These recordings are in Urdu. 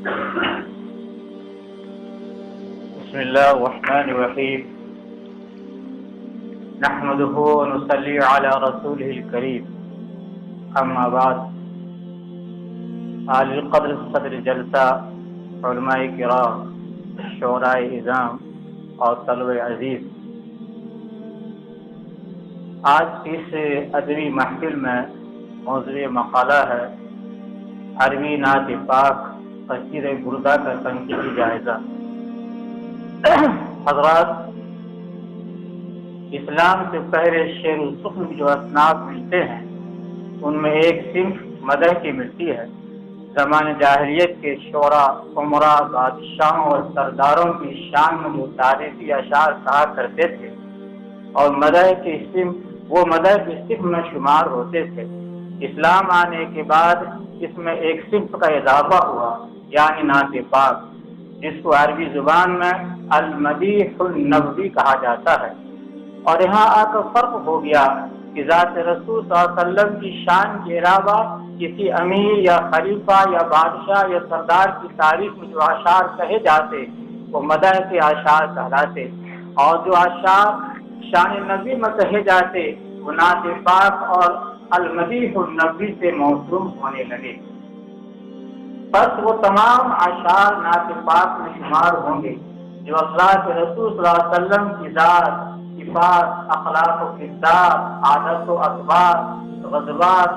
بسم الله الرحمن الرحيم نحمده ونصلي على رسوله الكريم اما بعد عالی القدر صدر جلسہ علماء کرام شعراء اعظام اور طلبہ عزیز، آج اس ادبی محفل میں موضوع مقالہ ہے عربی نعت پاک قصید بردہ کا تنقیدی جائزہ۔ حضرات، اسلام سے پہلے شعر و سخن جو اصناف ملتے ہیں ان میں ایک صنف مدح کی ملتی ہے۔ زمانہ جاہلیت کے شعراء، عمراء، بادشاہوں اور سرداروں کی شان میں جو تعریفی اشعار کہا کرتے تھے اور مدح کے صنف میں شمار ہوتے تھے، اسلام آنے کے بعد اس میں ایک صنف کا اضافہ ہوا، یعنی نعت پاک، جس کو عربی زبان میں المدیح النبوی کہا جاتا ہے۔ اور یہاں آ کر فرق ہو گیا کہ ذات رسول صلی اللہ علیہ وسلم کی شان کے علاوہ کسی امیر یا خلیفہ یا بادشاہ یا سردار کی تعریف میں جو اشعار کہے جاتے وہ مدح کے اشعار کہلاتے، اور جو اشعار شان نبی میں کہے جاتے وہ نعت پاک اور المدیح النبوی سے موسوم ہونے لگے۔ بس وہ تمام اشعار نعت پاک میں شمار ہوں گے جو اللہ کے رسول صلی اللہ علیہ وسلم کی ذات، صفات، اخلاق و کردار، عادت و اخبار، غزوات،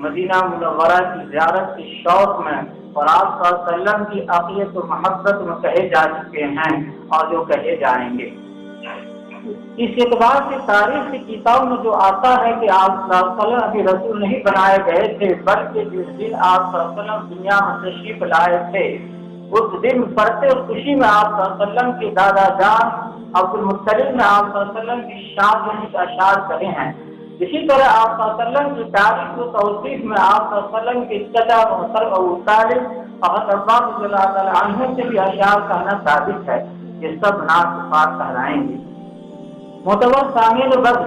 مدینہ منورہ کی زیارت کے شوق میں اور آپ صلی اللہ علیہ وسلم کی عقیدت و محبت میں کہے جا چکے ہیں اور جو کہے جائیں گے۔ اس اعتبار سے تاریخ کی کتابوں میں جو آتا ہے کہ آپ صلی اللہ علیہ وسلم ابھی رسول نہیں بنائے گئے تھے، بلکہ جس دن آپ صلی اللہ علیہ وسلم دنیا میں تشریف لائے تھے اس دن پڑھتے خوشی میں آپ صلی اللہ علیہ وسلم کے دادا جان عبد المطلب نے آپ صلی اللہ علیہ وسلم کی شان میں کچھ اشعار کہے ہیں۔ اسی طرح آپ صلی اللہ علیہ وسلم کی تاریخ و توصیف میں آپ صلی اللہ علیہ وسلم کے چچا محترم ابو طالب اور عباس رضی اللہ تعالی عنہ سے بھی اشعار کہنا ثابت ہے، یہ سب نعت پاک کہلائیں گے۔ معتبر سامعین بس،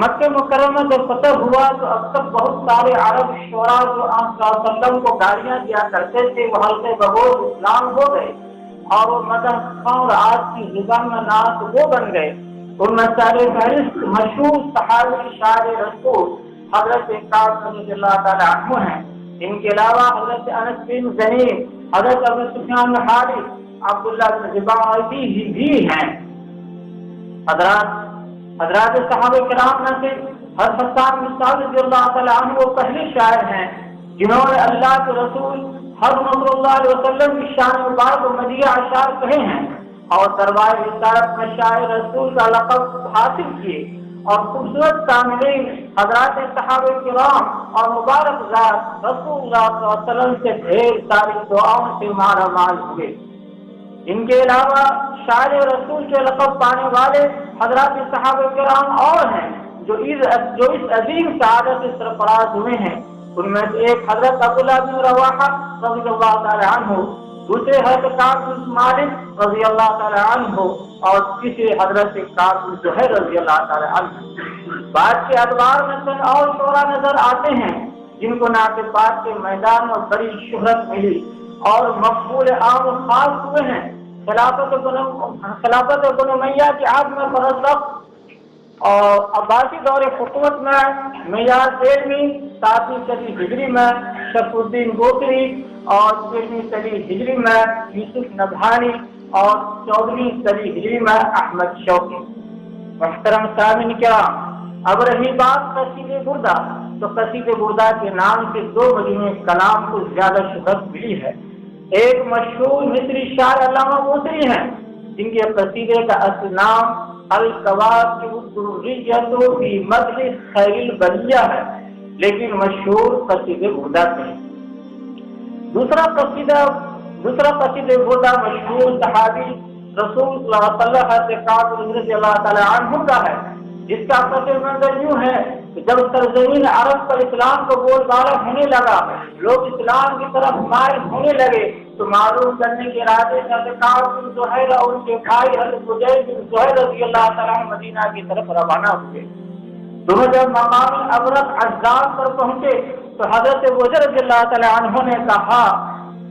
مکہ مکرمہ جب فتح ہوا تو اب تک بہت سارے عرب شعراء جو آپ صلی اللہ علیہ وسلم کو گالیاں دیا کرتے تھے وہ حلقے بغور اسلام ہو گئے اور وہ مدح خواں اور آج کی زبان میں نعت وہ بن گئے۔ ان میں سارے فہرست مشہور صحابی شاعر رسول حضرت کعب رضی اللہ تعالی عنہ ہیں۔ ان کے علاوہ حضرت انس بن زنین، حضرت ابو سفیان بن حارث، عبداللہ بن رباعی بھی ہیں۔ حضرات صحابہ کرام میں سے حضرت حسان بن ثابت رضی اللہ تعالیٰ عنہ وہ پہلے شاعر ہیں جنہوں نے اللہ کے رسول حضرت صلی اللہ علیہ وسلم کی شان مبارک و مدیح اشعار کہے ہیں اور دربار رسالت میں شاعر رسول کا لقب حاصل کیے، اور خوبصورت کاملین حضرات صحابہ کرام اور مبارک ذات رسول اللہ صلی اللہ علیہ وسلم سے ڈھیر ساری دعاؤں سے مالا مال ہوئے۔ ان کے علاوہ شاعر رسول کے لقب پانے والے حضرات صحابہ کرام اور ہیں جو اس عظیم سعادت سے سرفراز ہوئے ہیں۔ ان میں سے ایک حضرت عبداللہ بن رواحہ رضی اللہ تعالی عنہ، دوسرے حضرت کعب بن مالک رضی اللہ تعالی عنہ اور تیسرے حضرت کعب بن زہیر رضی اللہ تعالی عنہ۔ بعد کے ادوار میں چند اور شعراء نظر آتے ہیں جن کو نعت پاک کے میدان میں بڑی شہرت ملی اور مقبول عام خاص ہوئے ہیں۔ خلافت بن امیہ کے عہد میں برزخ اور عباسی دور حکومت میں معیار دہلوی، 7ویں صدی ہجری میں شرف الدین گوکری اور 6ویں صدی ہجری میں یوسف نبہانی اور 14ویں صدی ہجری میں احمد شوقی۔ محترم سامعین کرام، اب رہی بات قصید بردہ، تو قصید بردہ کے نام سے 2 مجموعے کلام کو زیادہ شہرت ملی ہے۔ ایک مشہور مصری شاعر علامہ بوصیری ہیں جن کے قصیدے کا اصل نام الکواکب الدریۃ فی مدح خیر البریہ ہے، لیکن مشہور قصیدے بردہ سے۔ دوسرا قصیدہ بردہ مشہور صحابی رسول صلی اللہ علیہ وسلم حضرت کعب رضی اللہ تعالی عنہ کا ہے، جس کا پس منظر یوں ہے کہ جب سرزمین عرب پر اسلام کا بول بالا ہونے لگا، لوگ اسلام کی طرف مائل ہونے لگے، تو معلوم کرنے کے ارادے سے حضرت کعب بن زہیر اور ان کے بھائی حضرت زہیر بن زہیر رضی اللہ تعالیٰ عنہ مدینہ کی طرف روانہ ہوئے۔ دونوں جب مقام ابرق اجزاد پر پہنچے تو حضرت زہیر رضی اللہ تعالیٰ عنہ نے کہا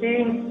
3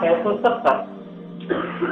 670।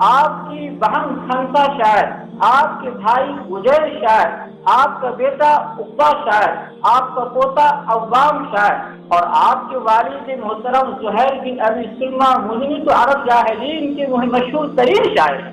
آپ کی بہن خنسا شاعر، آپ کے بھائی گجیر شاعر، آپ کا بیٹا عقبہ شاعر، آپ کا پوتا عوام شاعر، اور آپ کے والد محترم زہیر بن ابی سلمہ منیت عرب جاہلین کے مشہور ترین شاعر ہیں۔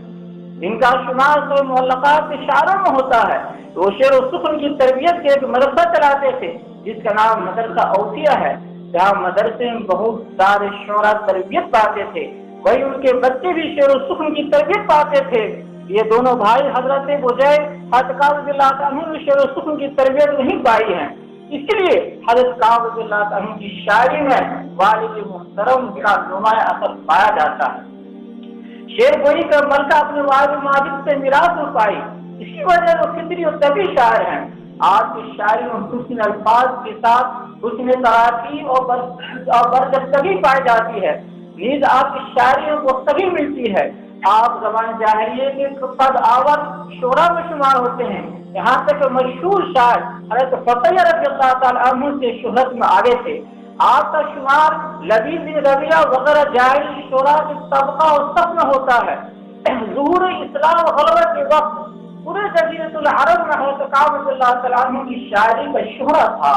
ان کا شمار تو معلقات کے شاعروں میں ہوتا ہے۔ وہ شعر و سخن کی تربیت کے ایک مدرسہ چلاتے تھے جس کا نام مدرسہ اوفیہ ہے، جہاں مدرسے میں بہت سارے شعراء تربیت پاتے تھے، وہی ان کے بچے بھی شعر و سخن کی تربیت پاتے تھے۔ یہ دونوں بھائی حضرت بجیر حضرت کعب رضی اللہ عنہ نے شعر و سخن کی تربیت نہیں پائی ہے، اس لیے حضرت کعب رضی اللہ عنہ کی شاعری میں والد محترم کا نمایاں اثر پایا جاتا ہے۔ شعر گوئی کا ملکہ اپنے والد ماجد سے میراث میں پائی، اسی وجہ سے فطری اور طبی شاعر ہیں۔ آپ کی شاعری میں حسن الفاظ کے ساتھ حسن تراکیب اور برجستگی پائی جاتی ہے، نیز آپ کی شاعری میں گفتگی ملتی ہے۔ آپ زبان جاہلیے کے قد آور شعراء میں شمار ہوتے ہیں، یہاں تک کہ مشہور شاعر حضرت فتح رضی اللہ تعالیٰ عنہ سے شہرت میں آگے تھے۔ آپ کا شمار لبیب بن ربیعہ وغیرہ جاہلی شعراء کے طبقہ اور صف میں ہوتا ہے۔ ظہور اسلام غلبہ کے وقت پورے جزیرۃ العرب میں حضرت کعب رضی اللہ تعالیٰ عنہ کی شاعری کا شہرت تھا۔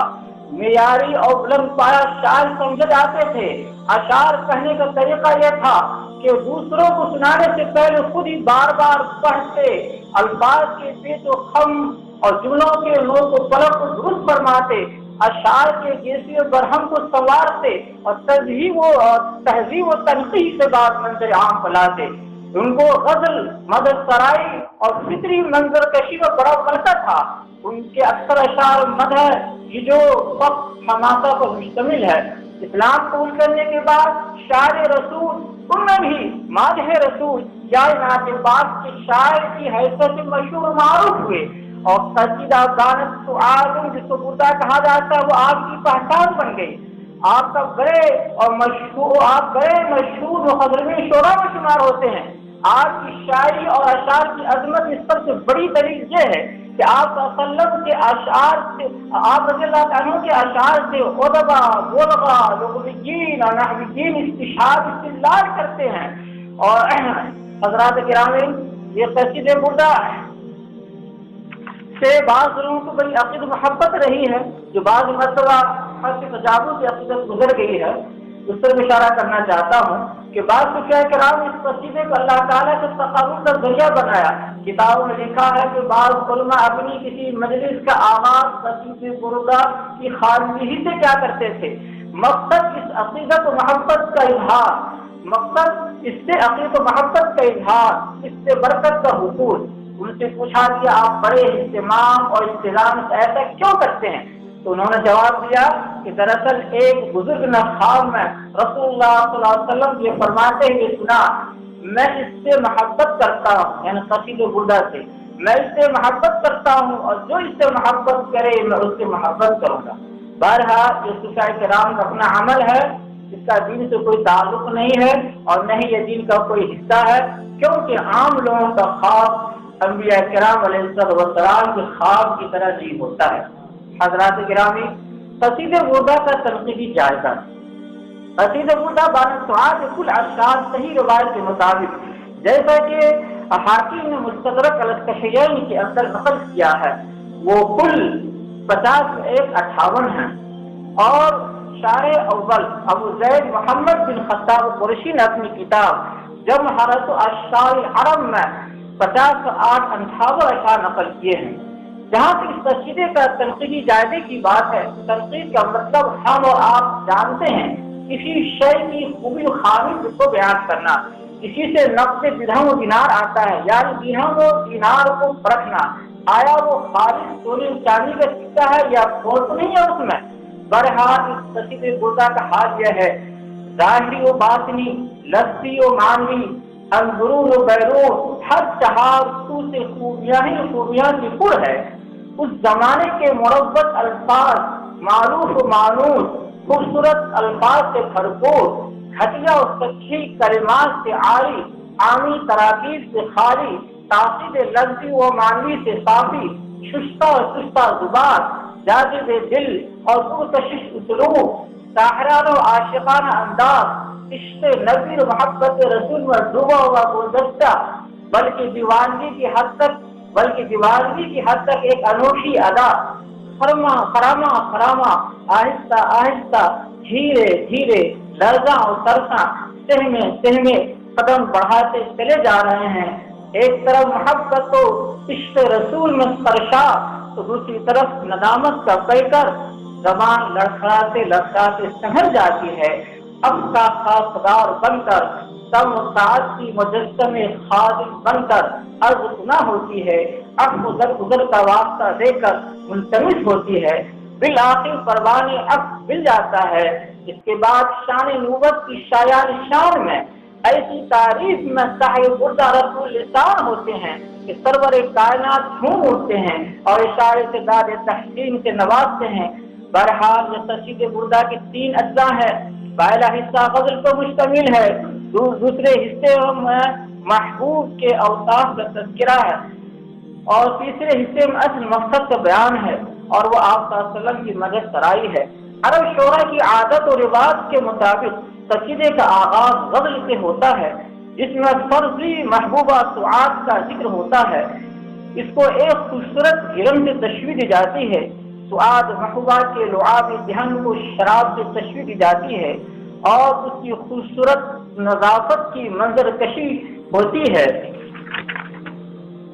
معیاری اور بلند پایا شاعر سمجھے جاتے تھے۔ اشعار کہنے کا طریقہ یہ تھا کہ دوسروں کو سنانے سے پہلے خود ہی بار بار پڑھتے، الفاظ کے پیچ و خم اور جملوں کے نوک و پلک کو درست فرماتے، اشعار کے جیسی برہم کو سنوارتے اور تہذیب و تنقیح سے بات منظر عام پلاتے۔ ان کو غزل، مدح سرائی اور فطری منظر کشی میں بڑا ملکہ تھا۔ ان کے اکثر اشعار مدح یہ جو وقت حماسہ پر مشتمل ہے۔ اسلام قبول کرنے کے بعد شاعر رسول ان میں بھی مادح رسول یا نعت پاک کے شاعر کی حیثیت سے مشہور و معروف ہوئے، اور سچیدہ دانت تو آدم جس کو بردہ کہا جاتا ہے وہ آپ کی پہچان بن گئی۔ آپ کا بڑے مشہور و خضرمی شعراء میں شمار ہوتے ہیں۔ آپ کی شاعری اور اشعار کی عظمت اس سب سے بڑی دلیل یہ ہے کہ آپ کے اشعار سے، آپ رضی اللہ عنہ کے اشعار سے ادبا، بلغا، لغویین اور نحویین استدلال کرتے ہیں۔ اور حضرات گرامی، یہ قصیدہ بردہ سے بعض لوگوں کو بڑی عقید محبت رہی ہے، جو بعض مرتبہ خاص تجاوز کی عقیدت گزر گئی ہے، اس پر اشارہ کرنا چاہتا ہوں کہ بعض صوفیاء کرام اس قصیدے کو اللہ تعالیٰ کے تقرب کا ذریعہ بنایا۔ کتابوں میں لکھا ہے کہ بعض علماء اپنی کسی مجلس کا آغاز قصیدے بردہ کی خواندگی سے کیا کرتے تھے، مقصد اس عقیدت و محبت کا اظہار، اس سے برکت کا حصول۔ ان سے پوچھا کہ آپ بڑے اہتمام اور انتظام سے ایسا کیوں کرتے ہیں، تو انہوں نے جواب دیا کہ دراصل ایک بزرگ نے خواب میں رسول اللہ صلی اللہ علیہ وسلم یہ فرماتے ہوئے سنا، میں اس سے محبت کرتا ہوں، یعنی قصیدہ بردہ سے میں اس سے محبت کرتا ہوں، اور جو اس سے محبت کرے میں اس سے محبت کروں گا۔ بہرحال یہ صوفیاء کرام کا اپنا عمل ہے، اس کا دین سے کوئی تعلق نہیں ہے اور نہ ہی یہ دین کا کوئی حصہ ہے، کیونکہ عام لوگوں کا خواب انبیاء کرام علیہ السلام کے خواب کی طرح نہیں ہوتا ہے۔ حضرات گرامی، قصیدہ بردہ کا تنقیدی جائزہ۔ قصیدہ بردہ بانسعاد کل اشعار صحیح روایت کے مطابق، جیسا کہ حاکم نے مستدرک الکشیین کے اندر نقل کیا ہے، وہ کل 50-58 ہیں، اور شارح اول ابو زید محمد بن خطاب قریشی نے اپنی کتاب جمہرۃ اشعار العرب میں 58 اشعار نقل کیے ہیں۔ جہاں تک اس قصیدے کا تنقیدی جائزے کی بات ہے، تنقید کا مطلب ہم اور آپ جانتے ہیں کسی شے کی خوبی و خامی کو بیان کرنا۔ اسی سے نقد درہم و دینار آتا ہے، یعنی درہم و دینار کو پرکھنا، آیا وہ خالص سونے چاندی کا سکہ ہے یا کھوٹ نہیں ہے اس میں۔ بہرحال اس قصیدے بردہ کا حال یہ ہے، ظاہری و باطنی، لفظی و معنوی، اندرون و بیرون، ہر چہار سو سے خوبیاں ہی خوبیاں کی پر ہے۔ اس زمانے کے مربت الفاظ، معروف و مانوس، خوبصورت الفاظ سے بھرپور، گھٹیا و سچی کلمات سے عاری، عامی تراکیب سے خالی، تاکید لفظی و معنوی سے صافی، شستہ و سستہ زبان، جاذب دل اور پرکشش اسلوب، ساحرانہ و عاشقانہ انداز، عشق نبی اور محبت رسول میں ڈوبا ہوا گلدستہ، بلکہ دیوانگی کی حد تک ایک انوکھی ادا، خراما آہستہ آہستہ، دھیرے دھیرے، لرزاں اور ترساں، سہمے قدم بڑھاتے چلے جا رہے ہیں۔ ایک طرف محبت و عشق رسول میں سرشا، تو دوسری طرف ندامت کا پیکر، زبان لڑکھڑاتے سنبھل جاتی ہے۔ اب کا خاصدار بن کر، تم ساعت کی مجسم خادم بن کر عرض سنا ہوتی ہے، اب ادھر کا واسطہ دے کر ملتمس ہوتی ہے۔ بالآخر پروانے اب مل جاتا ہے۔ اس کے بعد شان نبوت کی شایان شان میں ایسی تعریف میں صاحب بردہ رسول لسان ہوتے ہیں کہ سرور کائنات جھوم اٹھتے ہیں اور اشارے سے داد تحسین سے نوازتے ہیں۔ بہرحال یہ قصیدہ بردہ کے 3 اجزاء ہے۔ پہلا حصہ غزل پر مشتمل ہے، دوسرے حصے میں محبوب کے اوصاف کا تذکرہ ہے، اور تیسرے حصے میں اصل مقصد کا بیان ہے، اور وہ آپ صلی اللہ علیہ وسلم کی مدح سرائی ہے۔ عرب شعراء کی عادت و رواج کے مطابق قصیدے کا آغاز غزل سے ہوتا ہے، جس میں فرضی محبوبہ سعاد کا ذکر ہوتا ہے۔ اس کو ایک خوبصورت ہرن سے تشبیہ دی جاتی ہے۔ سعاد محبوبہ کے لعاب دہن کو شراب سے تشبیہ دی جاتی ہے، اور اس کی خوبصورت نظافت کی منظر کشی ہوتی ہے۔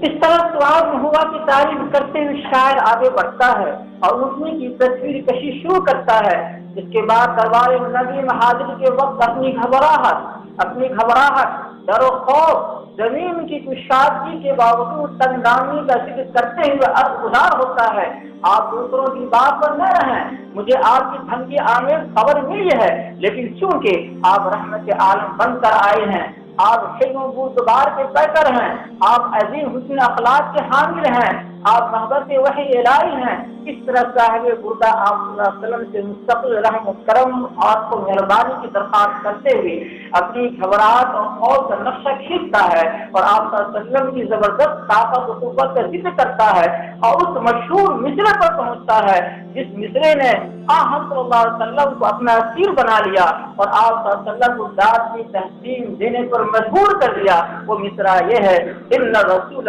اس طرح سعاد محبوبہ کی تعریف کرتے ہوئے شاعر آگے بڑھتا ہے اور اٹھنے کی تصویر کشی شروع کرتا ہے۔ اس کے بعد دربار نبی میں حاضری کے وقت اپنی گھبراہٹ، ڈر و خوف، زمین کی کشادگی کے باوجود تنگدانی کا ذکر کرتے ہوئے عرض گزار ہوتا ہے، آپ دوسروں کی بات پر نہ رہیں، مجھے آپ کی دھمکی آمیز خبر ملی ہے، لیکن چونکہ آپ رحمت عالم بن کر آئے ہیں، آپ حلم و بردبار کے پیکر ہیں، آپ عظیم حسن اخلاق کے حامل ہیں، آپ محبت وحی الہی ہیں۔ اس طرح صاحب بردہ آپ صلی اللہ علیہ وسلم سے مستقل رحم و کرم اور کو مہربانی کی درخواست کرتے ہوئے اپنی گھبراہٹ اور خوف کا نقشہ کھینچتا ہے، اور آپ صلی اللہ علیہ وسلم کی زبردست طاقت و قوت کا ذکر کرتا ہے، اور اس مشہور مصرے پر پہنچتا ہے جس مصرے نے ہم صلی اللہ علیہ وسلم کو اپنا اسیر بنا لیا اور آپ صلی اللہ علیہ وسلم کو داد کی تحسین دینے پر مجبور کر دیا۔ وہ مصرع یہ ہے، ان رسول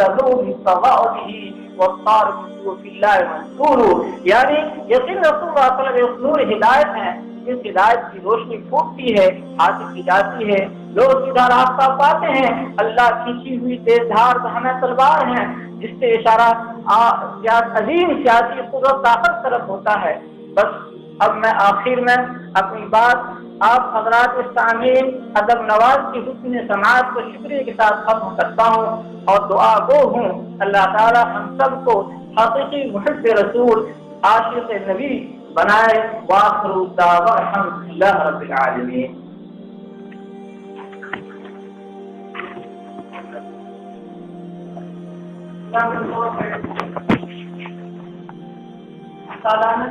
یعنی یقین رسول اللہ صلی اللہ علیہ وسلم نور ہدایت ہے، جس ہدایت کی روشنی پھوٹتی ہے، حاصل کی جاتی ہے، لوگ سیدھا راستہ پاتے ہیں۔ اللہ کھینچی ہوئی تیز دھار دہنہ تلوار ہیں، جس سے اشارہ عظیم سیاسی قدرت طاقت طرف ہوتا ہے۔ بس اب میں آخر میں اپنی بات آپ حضرات سامعین ادب نواز کی حسن سماعت کو شکریہ کے ساتھ ختم کرتا ہوں، اور دعا گو ہوں اللہ تعالی ہم سب کو حقیقی محب رسول عاشق نبی بنائے۔ وآخر دعوانا الحمدللہ رب العالمین۔ سالانہ